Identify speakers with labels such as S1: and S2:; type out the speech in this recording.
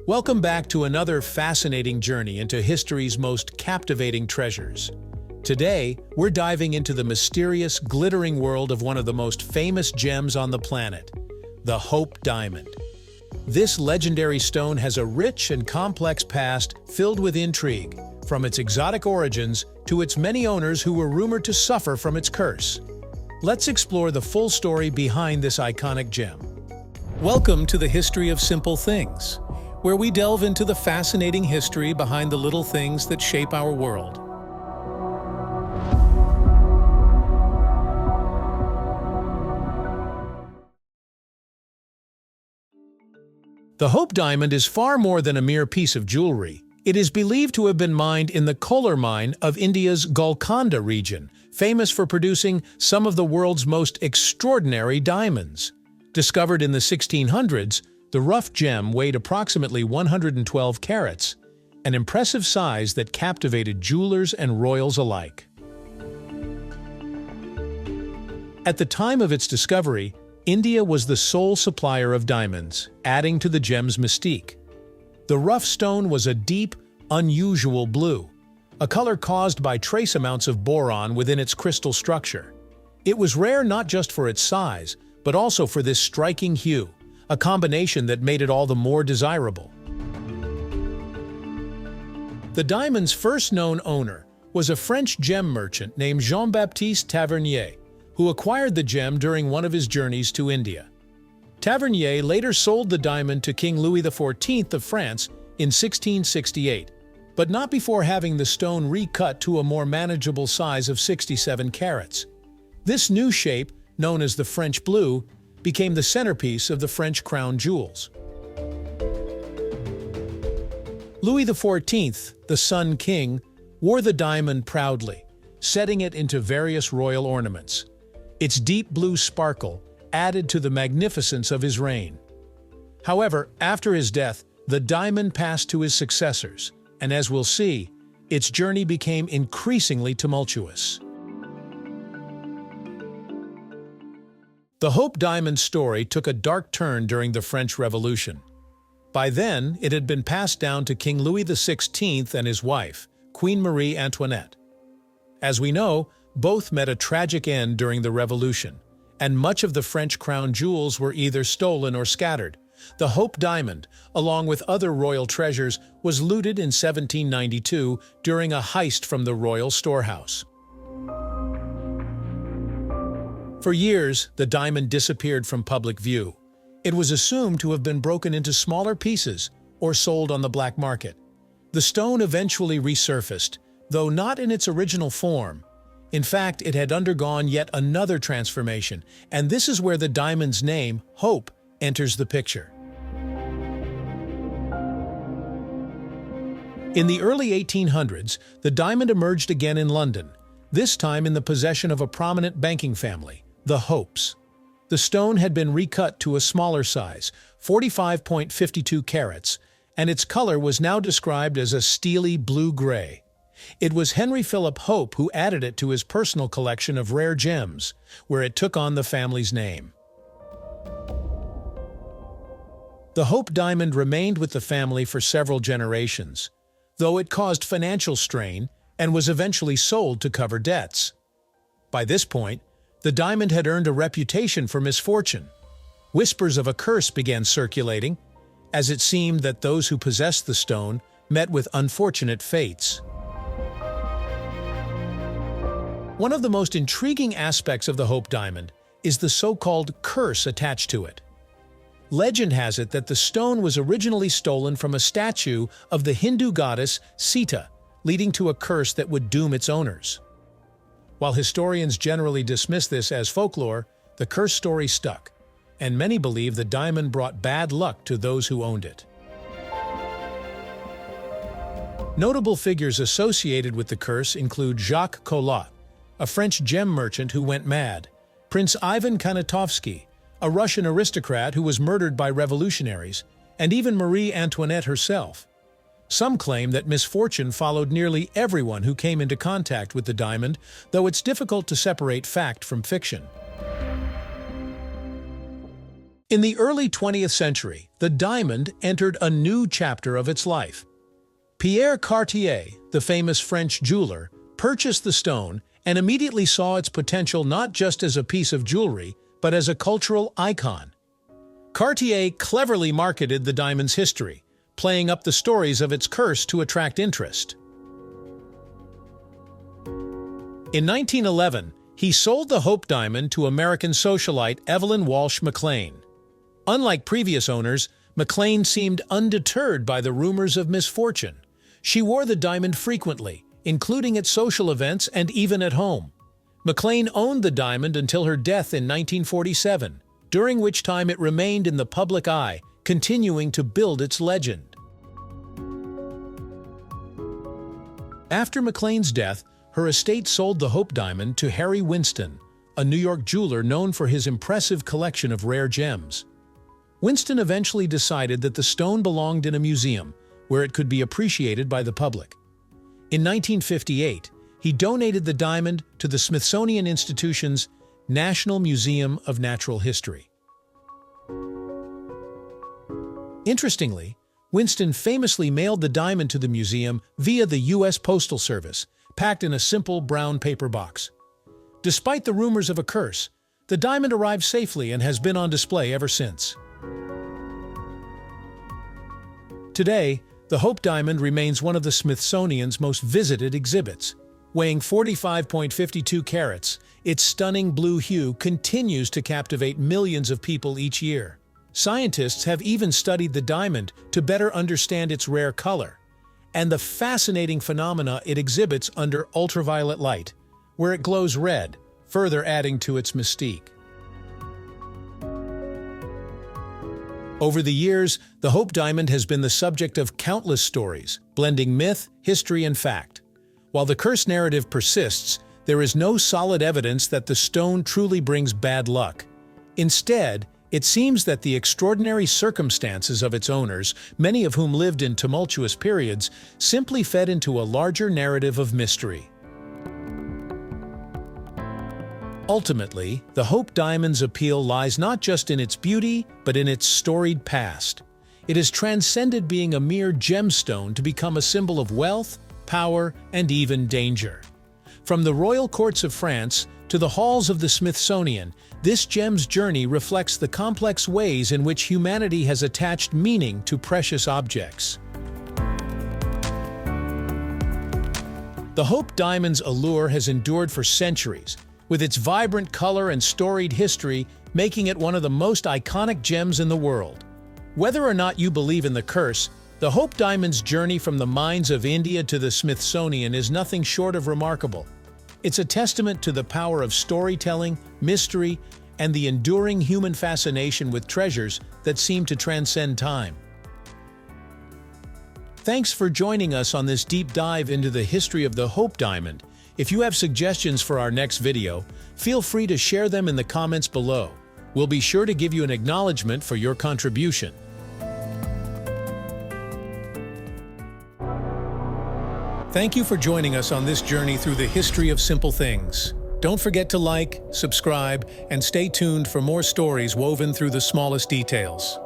S1: Welcome back to another fascinating journey into history's most captivating treasures. Today, we're diving into the mysterious, glittering world of one of the most famous gems on the planet, the Hope Diamond. This legendary stone has a rich and complex past filled with intrigue, from its exotic origins to its many owners who were rumored to suffer from its curse. Let's explore the full story behind this iconic gem. Welcome to the History of Simple Things, where we delve into the fascinating history behind the little things that shape our world. The Hope Diamond is far more than a mere piece of jewelry. It is believed to have been mined in the Kolar mine of India's Golconda region, famous for producing some of the world's most extraordinary diamonds. Discovered in the 1600s, the rough gem weighed approximately 112 carats, an impressive size that captivated jewelers and royals alike. At the time of its discovery, India was the sole supplier of diamonds, adding to the gem's mystique. The rough stone was a deep, unusual blue, a color caused by trace amounts of boron within its crystal structure. It was rare not just for its size, but also for this striking hue, a combination that made it all the more desirable. The diamond's first known owner was a French gem merchant named Jean-Baptiste Tavernier, who acquired the gem during one of his journeys to India. Tavernier later sold the diamond to King Louis XIV of France in 1668, but not before having the stone recut to a more manageable size of 67 carats. This new shape, known as the French blue, became the centerpiece of the French crown jewels. Louis XIV, the Sun King, wore the diamond proudly, setting it into various royal ornaments. Its deep blue sparkle added to the magnificence of his reign. However, after his death, the diamond passed to his successors, and as we'll see, its journey became increasingly tumultuous. The Hope Diamond story took a dark turn during the French Revolution. By then, it had been passed down to King Louis XVI and his wife, Queen Marie Antoinette. As we know, both met a tragic end during the Revolution, and much of the French crown jewels were either stolen or scattered. The Hope Diamond, along with other royal treasures, was looted in 1792 during a heist from the royal storehouse. For years, the diamond disappeared from public view. It was assumed to have been broken into smaller pieces or sold on the black market. The stone eventually resurfaced, though not in its original form. In fact, it had undergone yet another transformation, and this is where the diamond's name, Hope, enters the picture. In the early 1800s, the diamond emerged again in London, this time in the possession of a prominent banking family, the Hopes. The stone had been recut to a smaller size, 45.52 carats, and its color was now described as a steely blue-gray. It was Henry Philip Hope who added it to his personal collection of rare gems, where it took on the family's name. The Hope Diamond remained with the family for several generations, though it caused financial strain and was eventually sold to cover debts. By this point, the diamond had earned a reputation for misfortune. Whispers of a curse began circulating, as it seemed that those who possessed the stone met with unfortunate fates. One of the most intriguing aspects of the Hope Diamond is the so-called curse attached to it. Legend has it that the stone was originally stolen from a statue of the Hindu goddess Sita, leading to a curse that would doom its owners. While historians generally dismiss this as folklore, the curse story stuck, and many believe the diamond brought bad luck to those who owned it. Notable figures associated with the curse include Jacques Collot, a French gem merchant who went mad, Prince Ivan Kanatovsky, a Russian aristocrat who was murdered by revolutionaries, and even Marie Antoinette herself. Some claim that misfortune followed nearly everyone who came into contact with the diamond, though it's difficult to separate fact from fiction. In the early 20th century, the diamond entered a new chapter of its life. Pierre Cartier, the famous French jeweler, purchased the stone and immediately saw its potential not just as a piece of jewelry, but as a cultural icon. Cartier cleverly marketed the diamond's history, playing up the stories of its curse to attract interest. In 1911, he sold the Hope Diamond to American socialite Evelyn Walsh McLean. Unlike previous owners, McLean seemed undeterred by the rumors of misfortune. She wore the diamond frequently, including at social events and even at home. McLean owned the diamond until her death in 1947, during which time it remained in the public eye, continuing to build its legend. After McLean's death, her estate sold the Hope Diamond to Harry Winston, a New York jeweler known for his impressive collection of rare gems. Winston eventually decided that the stone belonged in a museum, where it could be appreciated by the public. In 1958, he donated the diamond to the Smithsonian Institution's National Museum of Natural History. Interestingly, Winston famously mailed the diamond to the museum via the U.S. Postal Service, packed in a simple brown paper box. Despite the rumors of a curse, the diamond arrived safely and has been on display ever since. Today, the Hope Diamond remains one of the Smithsonian's most visited exhibits. Weighing 45.52 carats, its stunning blue hue continues to captivate millions of people each year. Scientists have even studied the diamond to better understand its rare color and the fascinating phenomena it exhibits under ultraviolet light, where it glows red, further adding to its mystique. Over the years, the Hope Diamond has been the subject of countless stories, blending myth, history, and fact. While the curse narrative persists, there is no solid evidence that the stone truly brings bad luck. Instead, it seems that the extraordinary circumstances of its owners, many of whom lived in tumultuous periods, simply fed into a larger narrative of mystery. Ultimately, the Hope Diamond's appeal lies not just in its beauty, but in its storied past. It has transcended being a mere gemstone to become a symbol of wealth, power, and even danger. From the royal courts of France to the halls of the Smithsonian, this gem's journey reflects the complex ways in which humanity has attached meaning to precious objects. The Hope Diamond's allure has endured for centuries, with its vibrant color and storied history making it one of the most iconic gems in the world. Whether or not you believe in the curse, the Hope Diamond's journey from the mines of India to the Smithsonian is nothing short of remarkable. It's a testament to the power of storytelling, mystery, and the enduring human fascination with treasures that seem to transcend time. Thanks for joining us on this deep dive into the history of the Hope Diamond. If you have suggestions for our next video, feel free to share them in the comments below. We'll be sure to give you an acknowledgement for your contribution. Thank you for joining us on this journey through the history of simple things. Don't forget to like, subscribe, and stay tuned for more stories woven through the smallest details.